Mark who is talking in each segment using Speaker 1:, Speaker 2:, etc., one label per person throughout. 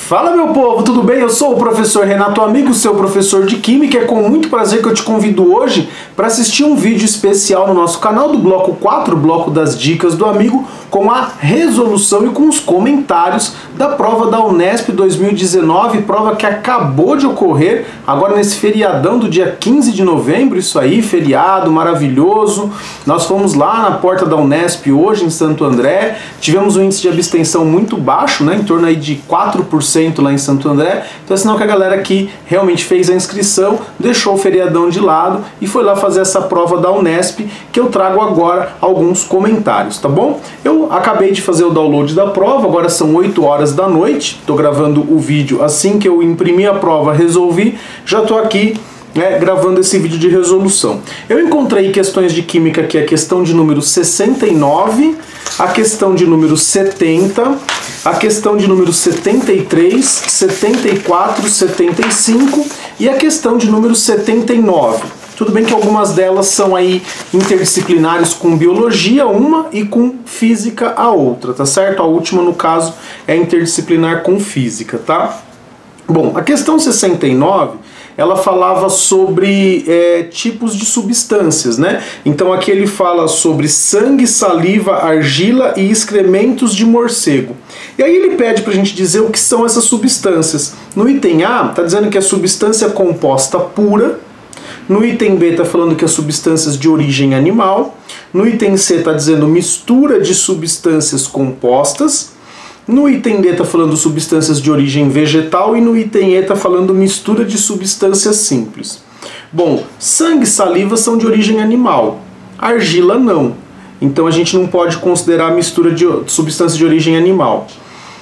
Speaker 1: Fala, meu povo, tudo bem? Eu sou o professor Renato Amigo, seu professor de Química. É com muito prazer que eu te convido hoje para assistir um vídeo especial no nosso canal do Bloco 4, Bloco das Dicas do Amigo, com a resolução e com os comentários da prova da Unesp 2019, prova que acabou de ocorrer agora nesse feriadão do dia 15 de novembro, isso aí, feriado maravilhoso. Nós fomos lá na porta da Unesp hoje, em Santo André, tivemos um índice de abstenção muito baixo, né, em torno aí de 4% lá em Santo André, então é sinal que a galera que realmente fez a inscrição deixou o feriadão de lado e foi lá fazer essa prova da Unesp, que eu trago agora alguns comentários, tá bom? Eu acabei de fazer o download da prova, agora são 8 horas da noite, tô gravando o vídeo assim que eu imprimi a prova, resolvi, já tô aqui gravando esse vídeo de resolução. Eu encontrei questões de química que é a questão de número 69, a questão de número 70, a questão de número 73, 74, 75 e a questão de número 79. Tudo bem que algumas delas são aí interdisciplinares com biologia, uma, e com física a outra, tá certo? A última, no caso, é interdisciplinar com física, tá? Bom, a questão 69... ela falava sobre tipos de substâncias, né? Então aqui ele fala sobre sangue, saliva, argila e excrementos de morcego. E aí ele pede pra gente dizer o que são essas substâncias. No item A, tá dizendo que é substância composta pura. No item B tá falando que é substâncias de origem animal. No item C tá dizendo mistura de substâncias compostas. No item D está falando substâncias de origem vegetal e no item E está falando mistura de substâncias simples. Bom, sangue e saliva são de origem animal, argila não. Então a gente não pode considerar mistura de substâncias de origem animal.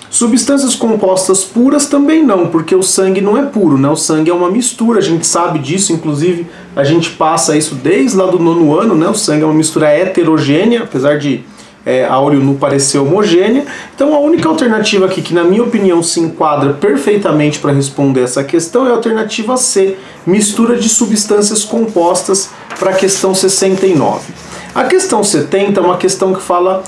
Speaker 1: Substâncias compostas puras também não, porque o sangue não é puro, né? O sangue é uma mistura, a gente sabe disso, inclusive a gente passa isso desde lá do 9º ano, né? O sangue é uma mistura heterogênea, apesar de a olho nu parecer homogênea. Então a única alternativa aqui que na minha opinião se enquadra perfeitamente para responder essa questão é a alternativa C, mistura de substâncias compostas, para a questão 69. A questão 70 é uma questão que fala,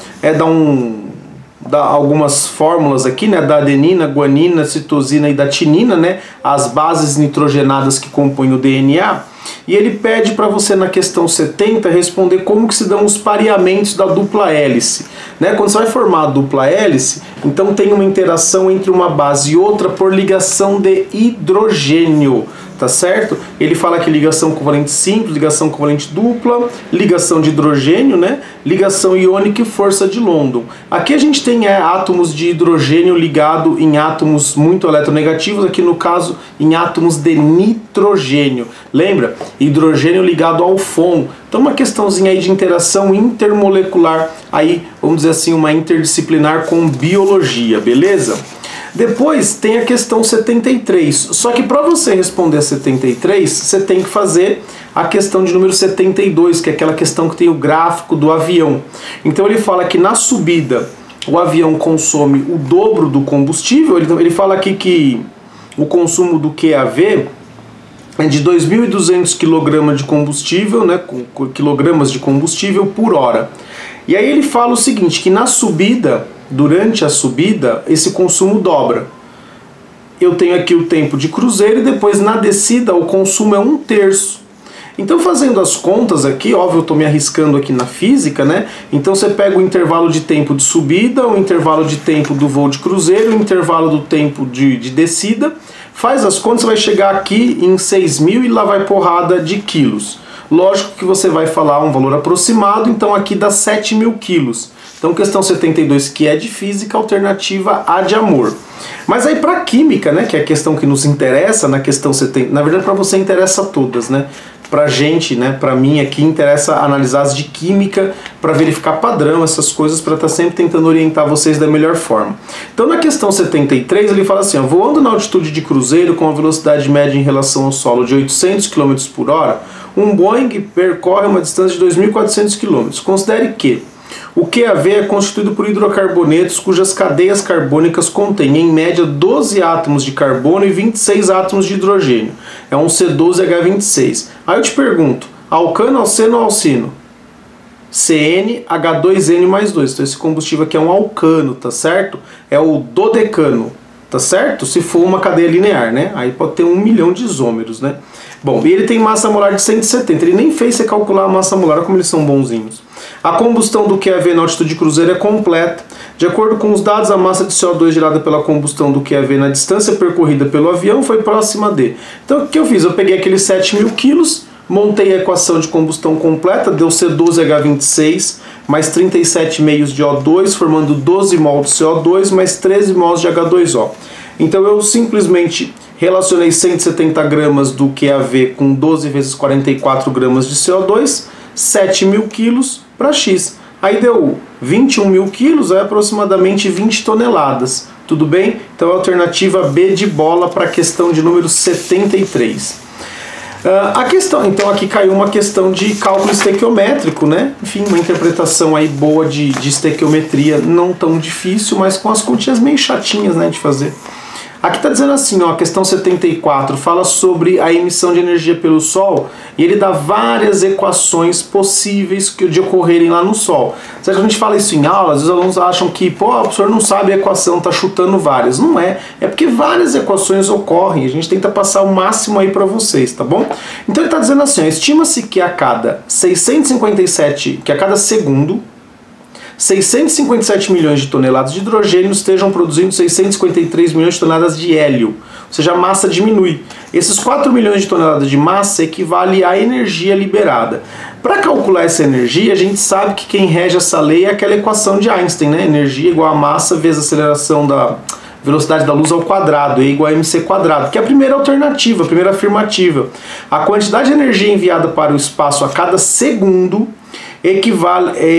Speaker 1: dá algumas fórmulas aqui, né, da adenina, guanina, citosina e da tinina, né, as bases nitrogenadas que compõem o DNA. E ele pede para você na questão 70 responder como que se dão os pareamentos da dupla hélice. Né? Quando você vai formar a dupla hélice, então tem uma interação entre uma base e outra por ligação de hidrogênio. Tá certo? Ele fala que ligação covalente simples, ligação covalente dupla, ligação de hidrogênio, né? Ligação iônica e força de London. Aqui a gente tem átomos de hidrogênio ligado em átomos muito eletronegativos, aqui no caso em átomos de nitrogênio. Lembra? Hidrogênio ligado ao FON. Então uma questãozinha aí de interação intermolecular, aí vamos dizer assim, uma interdisciplinar com biologia, beleza? Depois tem a questão 73, só que para você responder a 73, você tem que fazer a questão de número 72, que é aquela questão que tem o gráfico do avião. Então ele fala que na subida o avião consome o dobro do combustível, ele fala aqui que o consumo do QAV é de 2.200 kg de combustível, né, quilogramas de combustível por hora. E aí ele fala o seguinte, que na subida, durante a subida, esse consumo dobra. Eu tenho aqui o tempo de cruzeiro e depois na descida o consumo é 1/3. Então fazendo as contas aqui, óbvio eu estou me arriscando aqui na física, né? Então você pega o intervalo de tempo de subida, o intervalo de tempo do voo de cruzeiro, o intervalo do tempo de descida, faz as contas, você vai chegar aqui em 6.000 e lá vai porrada de quilos. Lógico que você vai falar um valor aproximado, então aqui dá 7.000 quilos. Então questão 72, que é de física, alternativa A de amor. Mas aí para química, né, que é a questão que nos interessa, na questão 70, na verdade para você interessa todas, né? Pra gente, né, pra mim aqui interessa analisar as de química para verificar padrão, essas coisas, para estar sempre tentando orientar vocês da melhor forma. Então na questão 73 ele fala assim, ó, voando na altitude de cruzeiro com a velocidade média em relação ao solo de 800 km por hora, um Boeing percorre uma distância de 2.400 km. Considere que o QAV é constituído por hidrocarbonetos cujas cadeias carbônicas contêm, em média, 12 átomos de carbono e 26 átomos de hidrogênio. É um C12H26. Aí eu te pergunto, alcano, alceno ou alcino? CnH2n mais 2. Então esse combustível aqui é um alcano, tá certo? É o dodecano. tá certo? Se for uma cadeia linear, né? Aí pode ter 1 milhão de isômeros, né? Bom, e ele tem massa molar de 170, ele nem fez você calcular a massa molar, como eles são bonzinhos. A combustão do QAV na altitude cruzeiro é completa. De acordo com os dados, a massa de CO2 gerada pela combustão do QAV na distância percorrida pelo avião foi próxima de. Então o que eu fiz? Eu peguei aqueles 7.000 quilos, montei a equação de combustão completa, deu C12H26 mais 37 meios de O2, formando 12 mol de CO2 mais 13 mols de H2O. Então eu simplesmente relacionei 170 gramas do QAV com 12 vezes 44 gramas de CO2, 7.000 quilos para X. Aí deu 21.000 quilos, é aproximadamente 20 toneladas. Tudo bem? Então a alternativa B de bola para a questão de número 73. A questão, então aqui caiu uma questão de cálculo estequiométrico, né? Enfim, uma interpretação aí boa de estequiometria, não tão difícil, mas com as continhas meio chatinhas, né, de fazer. Aqui está dizendo assim, ó, a questão 74 fala sobre a emissão de energia pelo Sol e ele dá várias equações possíveis de ocorrerem lá no Sol. Se a gente fala isso em aula, os alunos acham que, pô, o professor não sabe a equação, está chutando várias. Não é, é porque várias equações ocorrem, a gente tenta passar o máximo aí para vocês, tá bom? Então ele está dizendo assim, estima-se que a cada segundo, 657 milhões de toneladas de hidrogênio estejam produzindo 653 milhões de toneladas de hélio, ou seja, a massa diminui. Esses 4 milhões de toneladas de massa equivale à energia liberada. Para calcular essa energia, a gente sabe que quem rege essa lei é aquela equação de Einstein, né? Energia igual a massa vezes a aceleração da velocidade da luz ao quadrado, E igual a mc quadrado, que é a primeira alternativa, a primeira afirmativa. A quantidade de energia enviada para o espaço a cada segundo é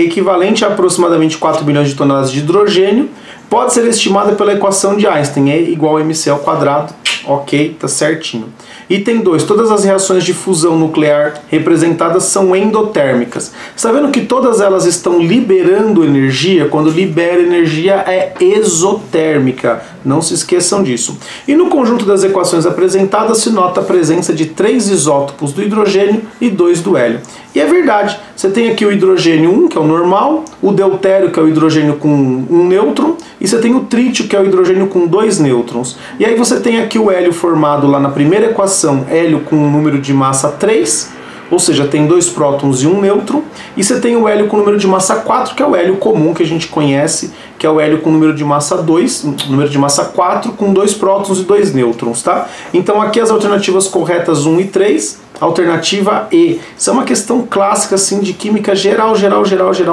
Speaker 1: equivalente a aproximadamente 4 bilhões de toneladas de hidrogênio, pode ser estimada pela equação de Einstein, E igual a mc ao quadrado, ok, tá certinho. Item 2, todas as reações de fusão nuclear representadas são endotérmicas. Está vendo que todas elas estão liberando energia? Quando libera energia é exotérmica, não se esqueçam disso. E no conjunto das equações apresentadas se nota a presença de 3 isótopos do hidrogênio e 2 do hélio. E é verdade, você tem aqui o hidrogênio 1, que é o normal, o deutério, que é o hidrogênio com um nêutron, e você tem o trítio, que é o hidrogênio com 2 nêutrons. E aí você tem aqui o hélio formado lá na primeira equação, hélio com um número de massa 3, ou seja, tem 2 prótons e 1 nêutron, e você tem o hélio com número de massa 4, que é o hélio comum que a gente conhece, que é o hélio com número de massa 2, número de massa 4, com 2 prótons e 2 nêutrons, tá? Então aqui as alternativas corretas 1 e 3, alternativa E. Isso é uma questão clássica assim de química geral,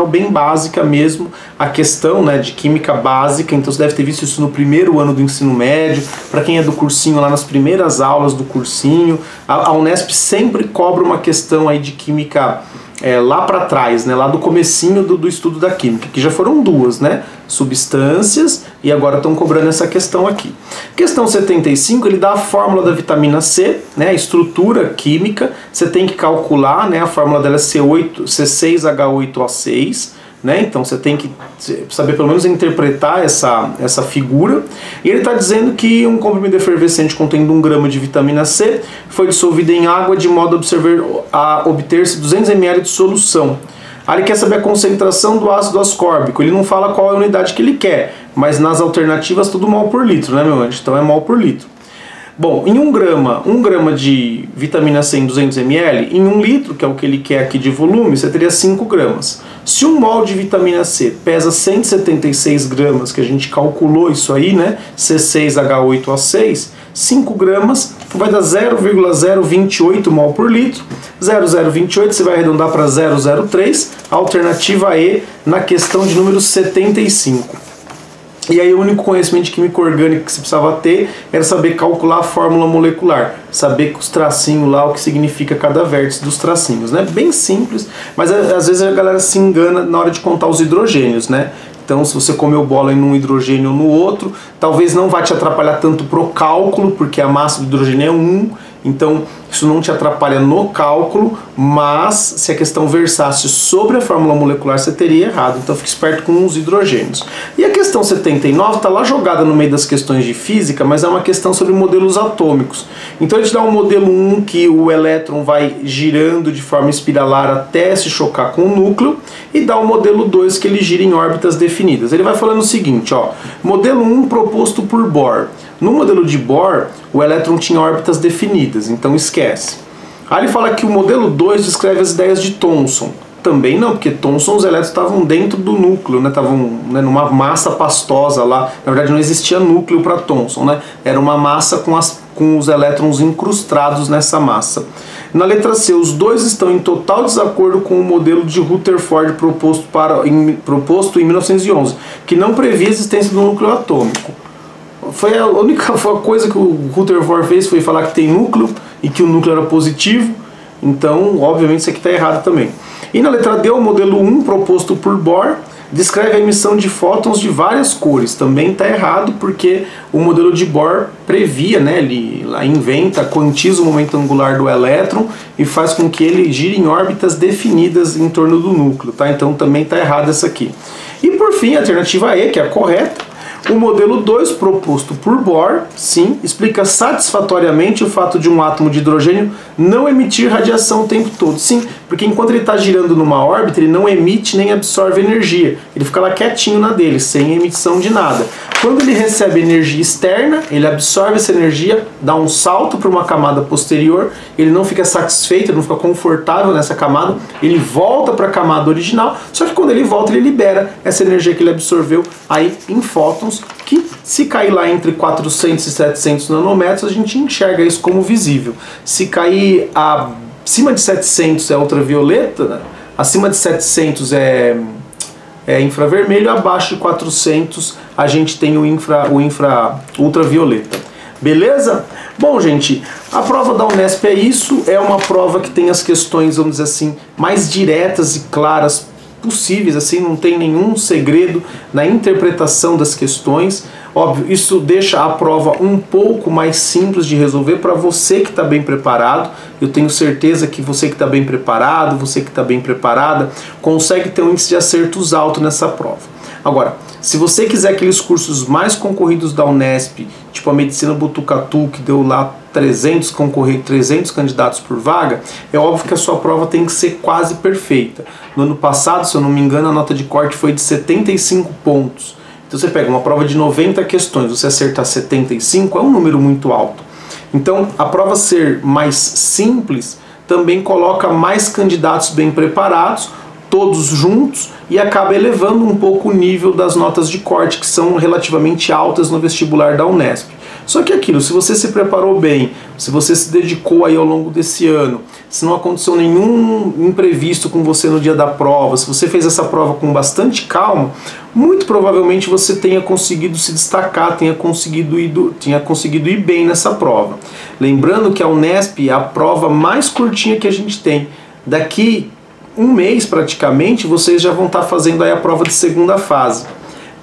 Speaker 1: bem básica mesmo, a questão, né, de química básica, então você deve ter visto isso no primeiro ano do ensino médio, para quem é do cursinho, lá nas primeiras aulas do cursinho, a Unesp sempre cobra uma questão aí de química lá para trás, né, lá do comecinho do estudo da química, que já foram 2, né, substâncias, e agora estão cobrando essa questão aqui. Questão 75, ele dá a fórmula da vitamina C, né, a estrutura química, você tem que calcular, né, a fórmula dela é C6H8O6, né, então você tem que saber pelo menos interpretar essa figura. E ele está dizendo que um comprimido efervescente contendo 1 grama de vitamina C foi dissolvido em água de modo a obter-se 200 ml de solução. Aí ele quer saber a concentração do ácido ascórbico. Ele não fala qual é a unidade que ele quer, mas nas alternativas tudo mol por litro, né, meu anjo? Então é mol por litro. Bom, em 1 grama de vitamina C em 200 ml, em 1 litro, que é o que ele quer aqui de volume, você teria 5 gramas. Se 1 mol de vitamina C pesa 176 gramas, que a gente calculou isso aí, né, C6H8O6, 5 gramas vai dar 0,028 mol por litro. 0,028 você vai arredondar para 0,03, alternativa E na questão de número 75. E aí o único conhecimento de química orgânica que você precisava ter era saber calcular a fórmula molecular, saber que os tracinhos lá, o que significa cada vértice dos tracinhos, né? Bem simples, mas às vezes a galera se engana na hora de contar os hidrogênios, né? Então se você comeu bola em um hidrogênio ou no outro, talvez não vai te atrapalhar tanto pro cálculo, porque a massa do hidrogênio é 1, então isso não te atrapalha no cálculo, mas se a questão versasse sobre a fórmula molecular, você teria errado. Então fique esperto com os hidrogênios. E a questão 79 está lá jogada no meio das questões de física, mas é uma questão sobre modelos atômicos. Então ele te dá um modelo 1 que o elétron vai girando de forma espiralar até se chocar com o núcleo, e dá o modelo 2 que ele gira em órbitas definidas. Ele vai falando o seguinte, ó, modelo 1 proposto por Bohr. No modelo de Bohr, o elétron tinha órbitas definidas, então esquece. Aí ele fala que o modelo 2 descreve as ideias de Thomson. Também não, porque Thomson os elétrons estavam dentro do núcleo, né? Estavam, né, numa massa pastosa lá. Na verdade não existia núcleo para Thomson, né? Era uma massa com os elétrons incrustados nessa massa. Na letra C, os dois estão em total desacordo com o modelo de Rutherford proposto em 1911, que não previa a existência do núcleo atômico. Foi a única coisa que o Rutherford fez, foi falar que tem núcleo e que o núcleo era positivo. Então, obviamente, isso aqui está errado também. E na letra D, o modelo 1 proposto por Bohr descreve a emissão de fótons de várias cores. Também está errado porque o modelo de Bohr previa, né, ele lá inventa, quantiza o momento angular do elétron e faz com que ele gire em órbitas definidas em torno do núcleo. Tá? Então também está errado essa aqui. E por fim, a alternativa E, que é a correta. O modelo 2 proposto por Bohr, sim, explica satisfatoriamente o fato de um átomo de hidrogênio não emitir radiação o tempo todo. Sim, porque enquanto ele está girando numa órbita, ele não emite nem absorve energia. Ele fica lá quietinho na dele, sem emissão de nada. Quando ele recebe energia externa, ele absorve essa energia, dá um salto para uma camada posterior, ele não fica satisfeito, ele não fica confortável nessa camada, ele volta para a camada original, só que quando ele volta, ele libera essa energia que ele absorveu aí em fótons, que se cair lá entre 400 e 700 nanômetros, a gente enxerga isso como visível. Se cair acima de 700 é ultravioleta, né? Acima de 700 é infravermelho, abaixo de 400 a gente tem o ultravioleta. Beleza? Bom, gente, a prova da Unesp é isso, é uma prova que tem as questões, vamos dizer assim, mais diretas e claras possíveis, assim, não tem nenhum segredo na interpretação das questões. Óbvio, isso deixa a prova um pouco mais simples de resolver para você que está bem preparado. Eu tenho certeza que você que está bem preparado, você que está bem preparada, consegue ter um índice de acertos alto nessa prova. Agora, se você quiser aqueles cursos mais concorridos da Unesp, tipo a Medicina Botucatu, que deu lá 300 candidatos por vaga, é óbvio que a sua prova tem que ser quase perfeita. No ano passado, se eu não me engano, a nota de corte foi de 75 pontos. Então você pega uma prova de 90 questões, você acertar 75 é um número muito alto. Então, a prova ser mais simples também coloca mais candidatos bem preparados, todos juntos, e acaba elevando um pouco o nível das notas de corte, que são relativamente altas no vestibular da Unesp. Só que aquilo, se você se preparou bem, se você se dedicou aí ao longo desse ano, se não aconteceu nenhum imprevisto com você no dia da prova, se você fez essa prova com bastante calma, muito provavelmente você tenha conseguido se destacar, tenha conseguido ir bem nessa prova. Lembrando que a Unesp é a prova mais curtinha que a gente tem. Daqui um mês praticamente, vocês já vão estar fazendo aí a prova de segunda fase.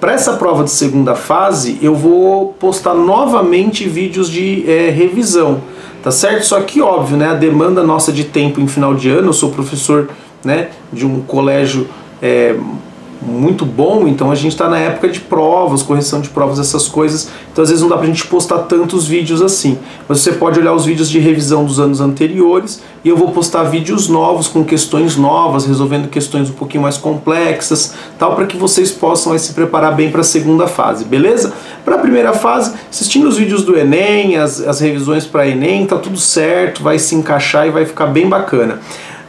Speaker 1: Para essa prova de segunda fase, eu vou postar novamente vídeos de revisão, tá certo? Só que óbvio, né, a demanda nossa de tempo em final de ano, eu sou professor, né, de um colégio muito bom, então a gente está na época de provas, correção de provas, essas coisas, então às vezes não dá pra gente postar tantos vídeos assim, mas você pode olhar os vídeos de revisão dos anos anteriores e eu vou postar vídeos novos com questões novas, resolvendo questões um pouquinho mais complexas, tal, para que vocês possam aí se preparar bem para a segunda fase, beleza? Para a primeira fase, assistindo os vídeos do Enem, as revisões para Enem, tá tudo certo, vai se encaixar e vai ficar bem bacana.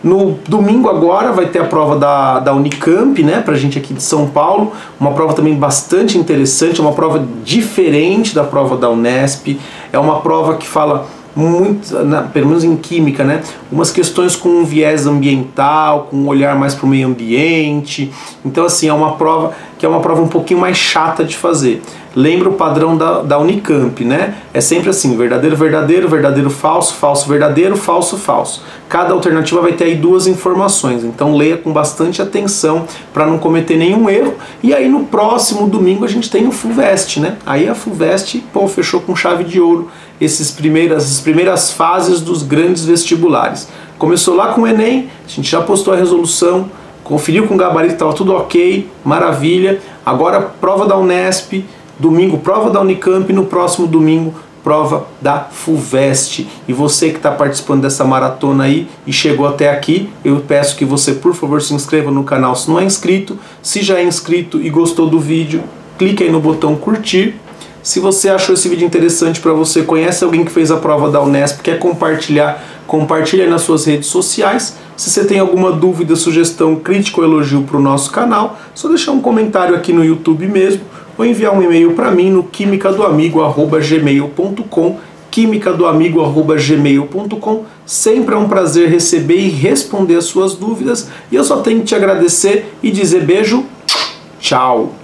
Speaker 1: No domingo agora vai ter a prova da Unicamp, né, pra gente aqui de São Paulo, uma prova também bastante interessante, uma prova diferente da prova da Unesp, é uma prova que fala muito, pelo menos em química, né, umas questões com um viés ambiental, com um olhar mais para o meio ambiente, então assim, é uma prova que é uma prova um pouquinho mais chata de fazer. Lembra o padrão da Unicamp, né? É sempre assim, verdadeiro, verdadeiro, verdadeiro, falso, falso, verdadeiro, falso, falso. Cada alternativa vai ter aí duas informações, então leia com bastante atenção para não cometer nenhum erro. E aí no próximo domingo a gente tem o FUVEST, né? Aí a FUVEST, pô, fechou com chave de ouro as primeiras fases dos grandes vestibulares. Começou lá com o Enem, a gente já postou a resolução, conferiu com o gabarito, estava tudo ok, maravilha. Agora prova da Unesp, domingo prova da Unicamp, no próximo domingo prova da FUVEST. E você que está participando dessa maratona aí e chegou até aqui, eu peço que você, por favor, se inscreva no canal se não é inscrito. Se já é inscrito e gostou do vídeo, clique aí no botão curtir. Se você achou esse vídeo interessante para você, conhece alguém que fez a prova da Unesp, quer compartilhar, compartilha nas suas redes sociais. Se você tem alguma dúvida, sugestão, crítica ou elogio para o nosso canal, só deixar um comentário aqui no YouTube mesmo, ou enviar um e-mail para mim no quimicadoamigo@gmail.com, quimicadoamigo@gmail.com. Sempre é um prazer receber e responder as suas dúvidas, e eu só tenho que te agradecer e dizer beijo, tchau!